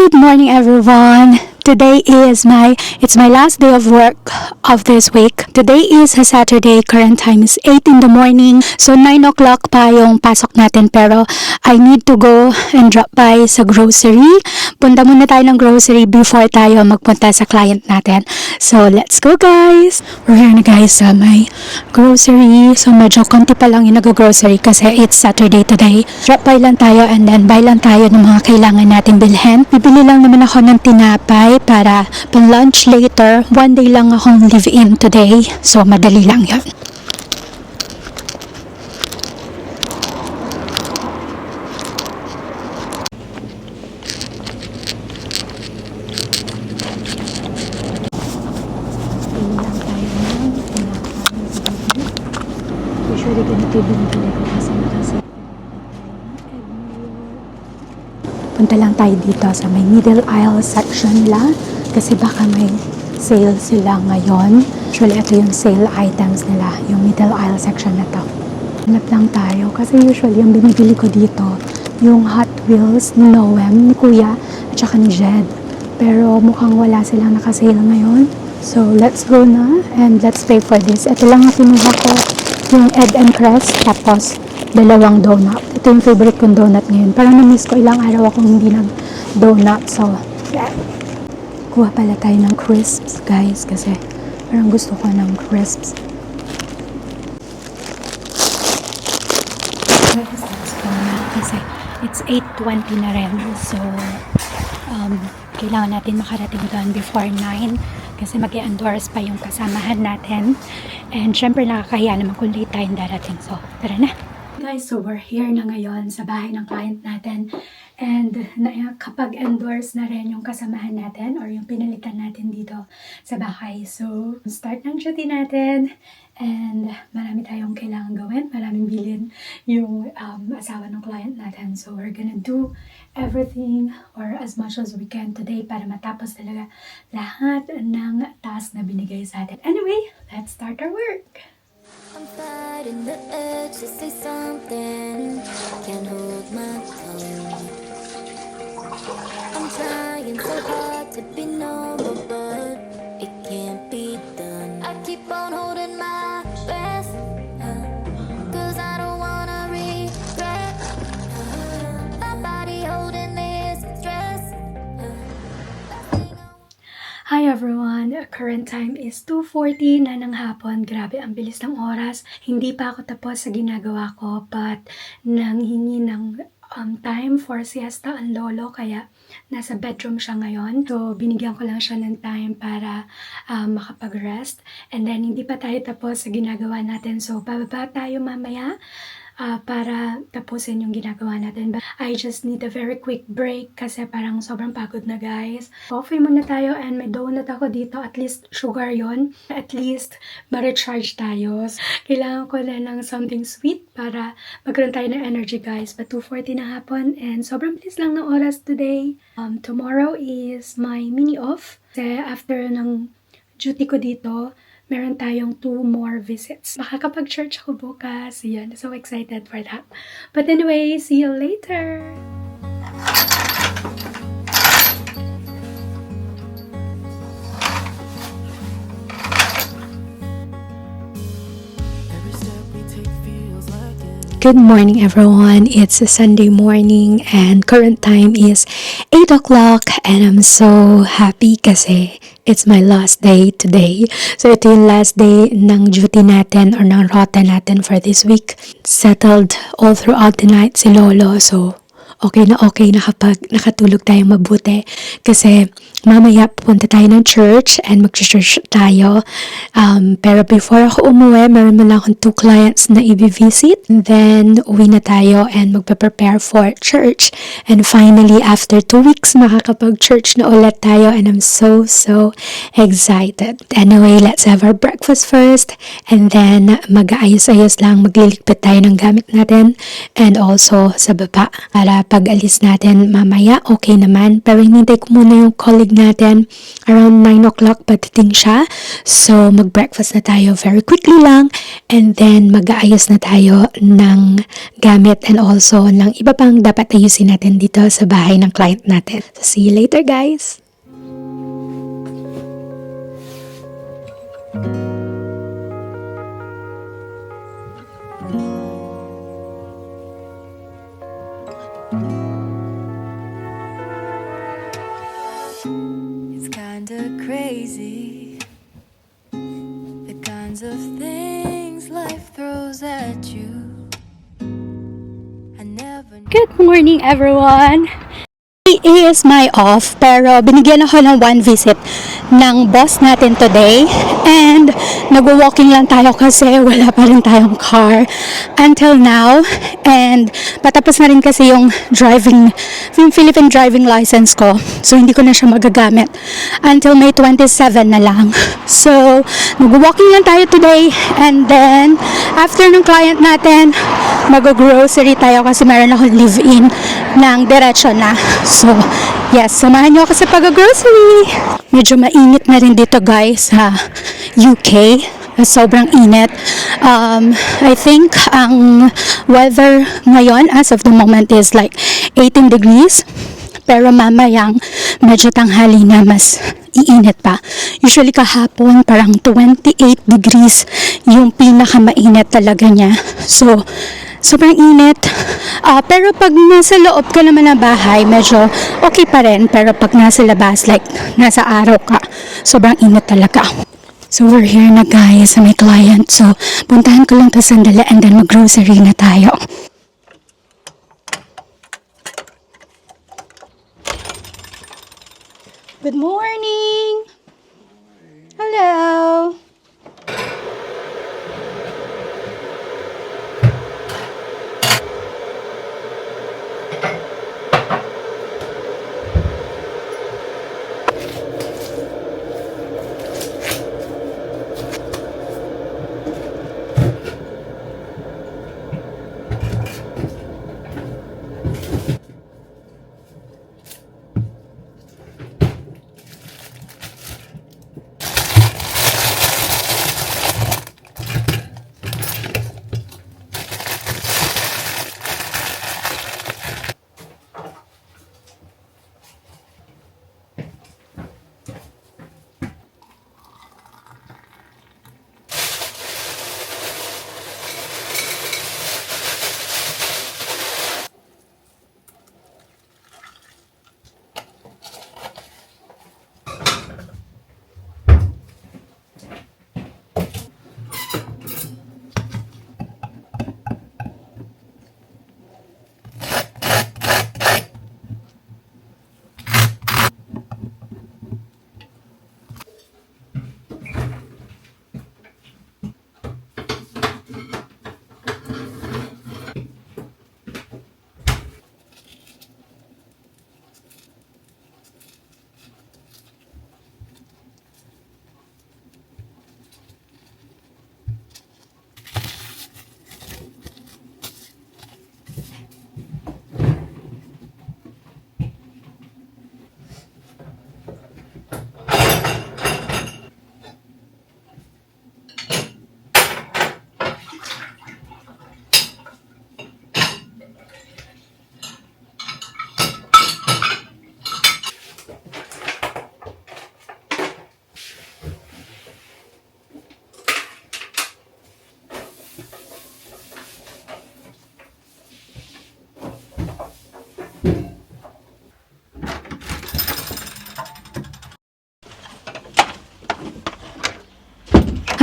Good morning, everyone. Today is it's my last day of work of this week. Today is a Saturday. Current time is 8 in the morning. So 9 o'clock pa yung pasok natin, pero I need to go and drop by sa grocery. Punta muna tayo ng grocery before tayo magpunta sa client natin. So let's go, guys. We're here na, guys, sa may grocery. So medyo konti pa lang yung nag-grocery kasi it's Saturday today. Drop by lang tayo and then buy lang tayo ng mga kailangan natin bilhin. Bibili lang naman ako ng tinapay para pang lunch later. One day lang akong live-in today. So madali lang yun. Usually ganito yung binibili ko kasi punta lang tayo dito sa may middle aisle section nila kasi baka may sale sila ngayon. Actually, ito yung sale items nila, yung middle aisle section na to. Hanap lang tayo kasi usually yung binibili ko dito yung Hot Wheels ni Noem, ni Kuya, at saka ni Jed. Pero mukhang wala silang nakasale ngayon. So, let's go na and let's pay for this. Ito lang na pinuha ko, yung egg and crust, tapos dalawang donut. Ito yung favorite kong donut ngayon. Parang na-miss ko, ilang araw akong hindi nag-donut. So, yeah. Kuha pala tayo ng crisps, guys, kasi parang gusto ko ng crisps. Let's go na kasi it's 8:20 na rin. So, kailangan natin makarating doon before 9 kasi mag-i-endorse pa yung kasamahan natin. And syempre nakakahiya naman kung late tayong darating. So, tara na. Guys, so we're here na ngayon sa bahay ng client natin. And kapag endorse na rin yung kasamahan natin or yung pinalitan natin dito sa bahay. So, start ng duty natin. And marami tayong kailangan gawin. Maraming bilhin yung asawa ng client natin. So, we're gonna do everything or as much as we can today para matapos talaga lahat ng task na binigay sa atin. Anyway, let's start our work. I'm fighting the urge to say something. Can't hold my tongue. I'm trying so hard to be normal, but it can't be done. I keep on holding my breath, 'cause I don't wanna regret. My body holding this stress. Hi everyone! Current time is 2:40 na ng hapon. Grabe, ang bilis ng oras. Hindi pa ako tapos sa ginagawa ko, but nanghingi ng time for siesta ang lolo, kaya nasa bedroom siya ngayon. So, binigyan ko lang siya ng time para makapag-rest. And then, hindi pa tayo tapos sa ginagawa natin. So, bababa tayo mamaya para tapusin yung ginagawa natin. But I just need a very quick break kasi parang sobrang pagod na, guys. Coffee muna tayo and may donut ako dito. At least sugar yon. At least ma-recharge tayo. Kailangan ko na ng something sweet para magkaroon tayo ng energy, guys. But 2:40 na hapon and sobrang bilis lang ng oras today. Tomorrow is my mini off. Kasi after ng duty ko dito, meron tayong 2 more visits. Makakapag-church ako bukas. Yan, so excited for that. But anyway, see you later! Good morning, everyone. It's a Sunday morning and current time is 8 o'clock and I'm so happy kasi it's my last day today. So, ito yung last day ng duty natin or ng rota natin for this week. Settled all throughout the night si Lolo. So, okay na kapag nakatulog tayo mabuti. Kasi mamaya pupunta tayo ng church and mag-church tayo. Pero before ako umuwi, meron mo lang akong 2 clients na i-visit. Then, uwi na tayo and magpa-prepare for church. And finally, after 2 weeks, makakapag-church na ulit tayo. And I'm so excited. Anyway, let's have our breakfast first. And then, mag-aayos-ayos lang, magliligpit tayo ng gamit natin. And also, sa baba, para para pag alis natin mamaya, okay naman. Pero hinintay ko muna yung colleague natin. Around 9 o'clock pagdating siya. So, mag-breakfast na tayo very quickly lang. And then, mag-aayos na tayo ng gamit and also ng iba pang dapat ayusin natin dito sa bahay ng client natin. So, see you later, guys! It's kinda crazy, the kinds of things life throws at you. I never Good morning, everyone! Today is my off, pero binigyan ako ng one visit ng boss natin today. And nag-walking lang tayo kasi wala pa rin tayong car until now. And patapos na rin kasi yung Philippine driving license ko. So, hindi ko na siya magagamit until May 27 na lang. So, nag-walking lang tayo today. And then, after ng client natin, mag-grocery tayo kasi meron akong live-in ng diretso na. So, yes, samahan niyo ako sa pag-grocery. Medyo mainit na rin dito, guys, sa UK. Sobrang init. I think ang weather ngayon as of the moment is like 18 degrees. Pero mamayang medyo tanghali na mas iinit pa. Usually kahapon parang 28 degrees yung pinakamainit talaga niya. So, sobrang init. Pero pag nasa loob ka naman ng bahay, medyo okay pa rin. Pero pag nasa labas, like nasa araw ka, sobrang init talaga. So, we're here na, guys, sa may client. So, puntahan ko lang to sandali and then mag-grocery na tayo. Good morning! Hello!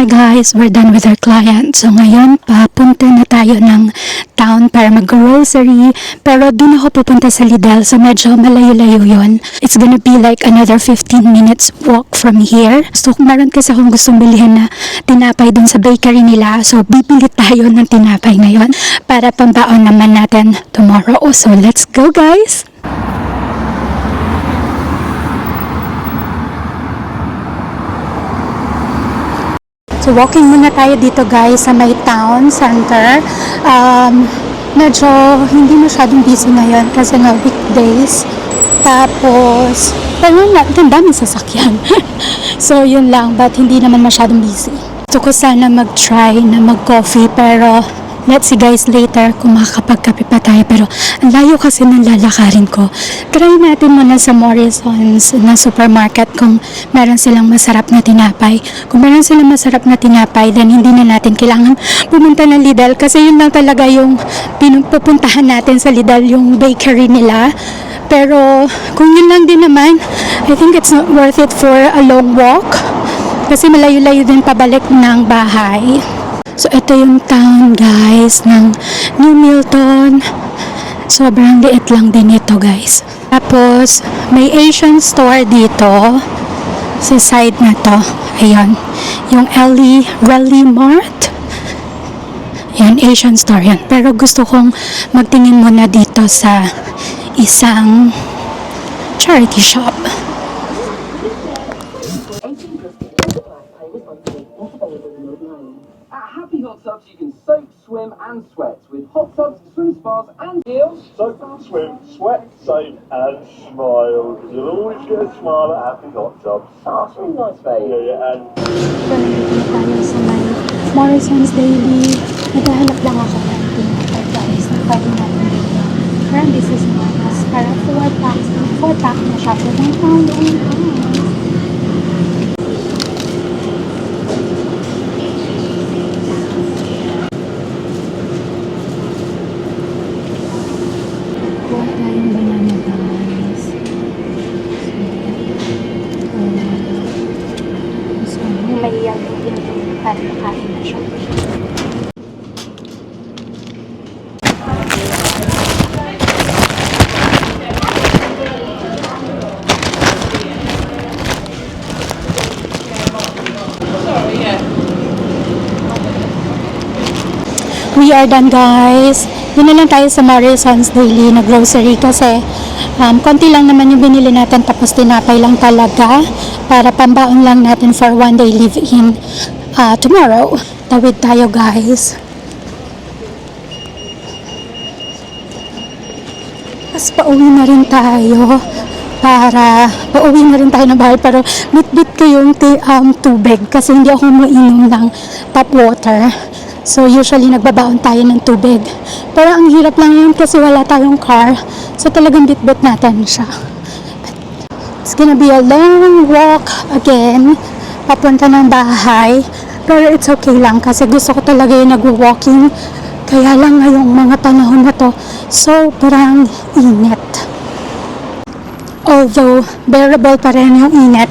Hi guys, we're done with our client. So ngayon, papunta na tayo ng town para mag-grocery. Pero dun ako pupunta sa Lidl, so medyo malayo-layo yun. It's gonna be like another 15 minutes walk from here. So kung meron kasi akong gustong bilihan na tinapay dun sa bakery nila, so bibili tayo ng tinapay ngayon para pambaon naman natin tomorrow. So let's go, guys! So walking muna tayo dito, guys, sa may town center. medyo hindi masyadong busy ngayon kasi nga weekdays. Tapos, pero ang daming sasakyan. So, yun lang. But hindi naman masyadong busy. Gusto ko sana mag-try na mag-coffee pero let's see guys later kung makakapagkape pa tayo. Pero ang layo kasi ng lalakarin ko. Try natin muna sa Morrisons na supermarket kung meron silang masarap na tinapay. Kung meron silang masarap na tinapay, then hindi na natin kailangan pumunta ng Lidl kasi yun lang talaga yung pupuntahan natin sa Lidl, yung bakery nila. Pero kung yun lang din naman, I think it's not worth it for a long walk kasi malayo-layo din pabalik ng bahay. So ito yung town guys ng New Milton. Sobrang liit lang din ito guys. Tapos may Asian store dito sa side na to. Ayan, yung Rally Mart. Yan, Asian store yan. Pero gusto kong magtingin muna dito sa isang charity shop. At Happy Hot Tubs, you can soak, swim, and sweat with hot tubs, swim spas, and deals. Soak, swim, sweat, save, and smile. Because you'll always get a smile at Happy Hot Tubs. Oh, it's really nice, babe. Yeah, and Nandito tayo sa may Morrisons Daily. Naghahanap lang ako ng tinapay guys na pwede natin dito. Parang this is nice. Parang 4 packs. 4 pack na siya. For 1 pound only. Kuha tayong banana guys. So, may yellow din para makain na siya. We are done guys. Yun na lang tayo sa Morrisons Daily na grocery kasi konti lang naman yung binili natin tapos tinapay lang talaga para pambaon lang natin for 1 day live-in tomorrow. Tawid tayo guys. Tapos pauwi na rin tayo pauwi na rin tayo ng bahay pero bit-bit ko yung tubig kasi hindi ako umiinom ng tap water. So, usually nagbabaon tayo ng tubig. Pero ang hirap lang yun kasi wala tayong car. So, talagang bit-bit natin siya. It's gonna be a long walk again. Papunta ng bahay. Pero it's okay lang kasi gusto ko talaga yung nag-walking. Kaya lang ngayong mga panahon na to, sobrang init. Although, bearable pa rin yung init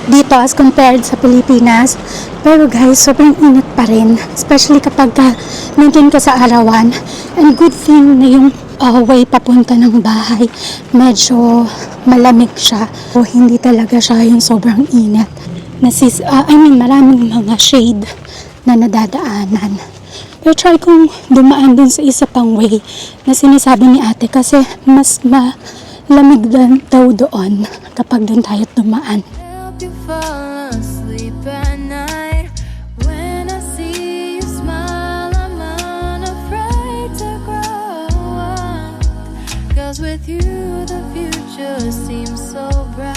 dito as compared sa Pilipinas. Pero guys, sobrang init pa rin. Especially kapag nandun ka sa arawan. And good thing na yung way papunta ng bahay, medyo malamig siya. O hindi talaga siya yung sobrang init. Maraming mga shade na nadadaanan. Pero try kong dumaan dun sa isa pang way na sinasabi ni ate kasi mas malamig daw doon kapag dun tayo dumaan. Help you fall asleep at night. When I see you smile, I'm unafraid to grow up. 'Cause with you the future seems so bright.